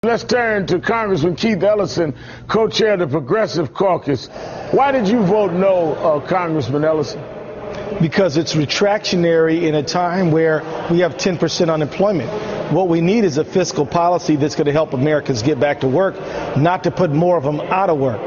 Let's turn to Congressman Keith Ellison, co-chair of the Progressive Caucus. Why did you vote no, Congressman Ellison? Because it's retractionary in a time where we have 10% unemployment. What we need is a fiscal policy that's going to help Americans get back to work, not to put more of them out of work.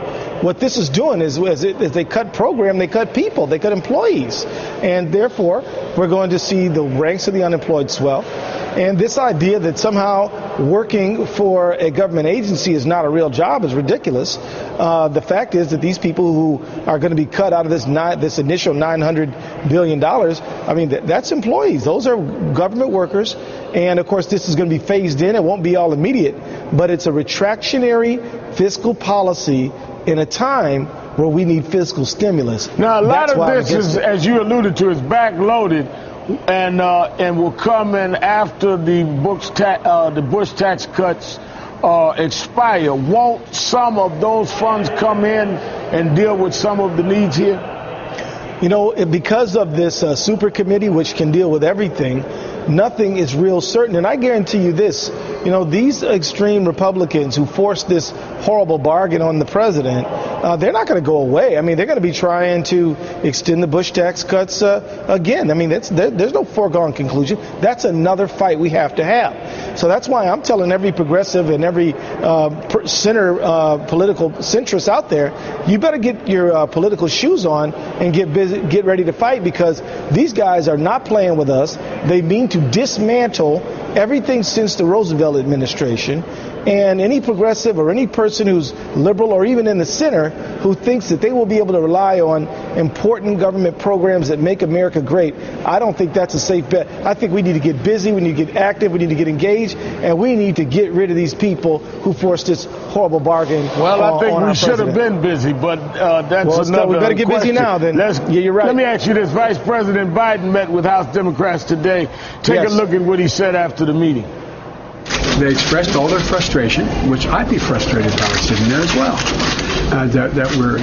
What this is doing is they cut program, they cut people, they cut employees. And therefore, we're going to see the ranks of the unemployed swell. And this idea that somehow working for a government agency is not a real job is ridiculous. The fact is that these people who are going to be cut out of this initial $900 billion, I mean, that's employees. Those are government workers. And, of course, this is going to be phased in. It won't be all immediate. But it's a retractionary fiscal policy in a time where we need fiscal stimulus. Now, a lot of this is, as you alluded to, is backloaded and will come in after the Bush tax cuts expire. Won't some of those funds come in and deal with some of the needs here? You know, because of this super committee, which can deal with everything, nothing is real certain. And I guarantee you this, you know, these extreme Republicans who forced this horrible bargain on the president, they're not going to go away. I mean, they're going to be trying to extend the Bush tax cuts again. I mean, there's no foregone conclusion. That's another fight we have to have. So that's why I'm telling every progressive and every center political centrist out there, you better get your political shoes on and get ready to fight, because these guys are not playing with us. They mean to dismantle everything since the Roosevelt administration. And any progressive or any person who's liberal or even in the center who thinks that they will be able to rely on important government programs that make America great, I don't think that's a safe bet. I think we need to get busy, we need to get active, we need to get engaged, and we need to get rid of these people who forced this horrible bargain. Well, I think we should have been busy, but that's another we better get question. Busy now then. Yeah, you're right. Let me ask you this. Vice President Biden met with House Democrats today. Take a look at what he said after the meeting. They expressed all their frustration, which I'd be frustrated if I was sitting there as well. That we're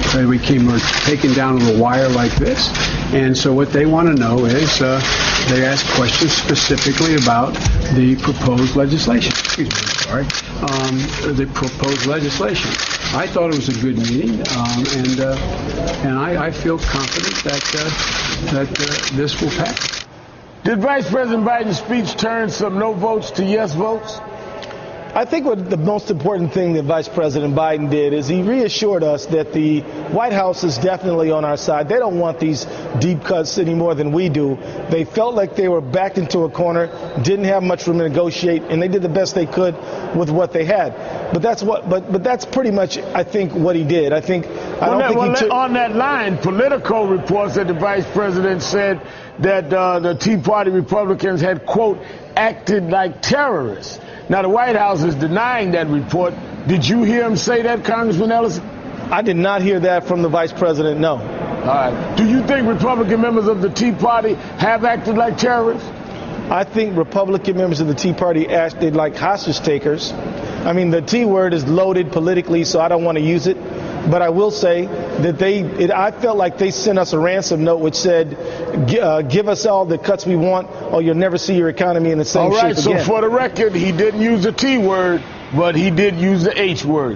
taken down to the wire like this. And so what they want to know is they ask questions specifically about the proposed legislation. Excuse me, sorry. The proposed legislation. I thought it was a good meeting, and I feel confident that this will pass. Did Vice President Biden's speech turn some no votes to yes votes? I think what the most important thing that Vice President Biden did is he reassured us that the White House is definitely on our side. They don't want these deep cuts any more than we do. They felt like they were backed into a corner, didn't have much room to negotiate, and they did the best they could with what they had. But that's pretty much, I think, what he did. On that line, Politico reports that the Vice President said that the Tea Party Republicans had, quote, acted like terrorists. Now, the White House is denying that report. Did you hear him say that, Congressman Ellison? I did not hear that from the Vice President, no. All right. Do you think Republican members of the Tea Party have acted like terrorists? I think Republican members of the Tea Party acted like hostage takers. I mean, the T word is loaded politically, so I don't want to use it. But I will say that I felt like they sent us a ransom note which said, give us all the cuts we want, or you'll never see your economy in the same shape again. All right, so for the record, he didn't use the T word, but he did use the H word.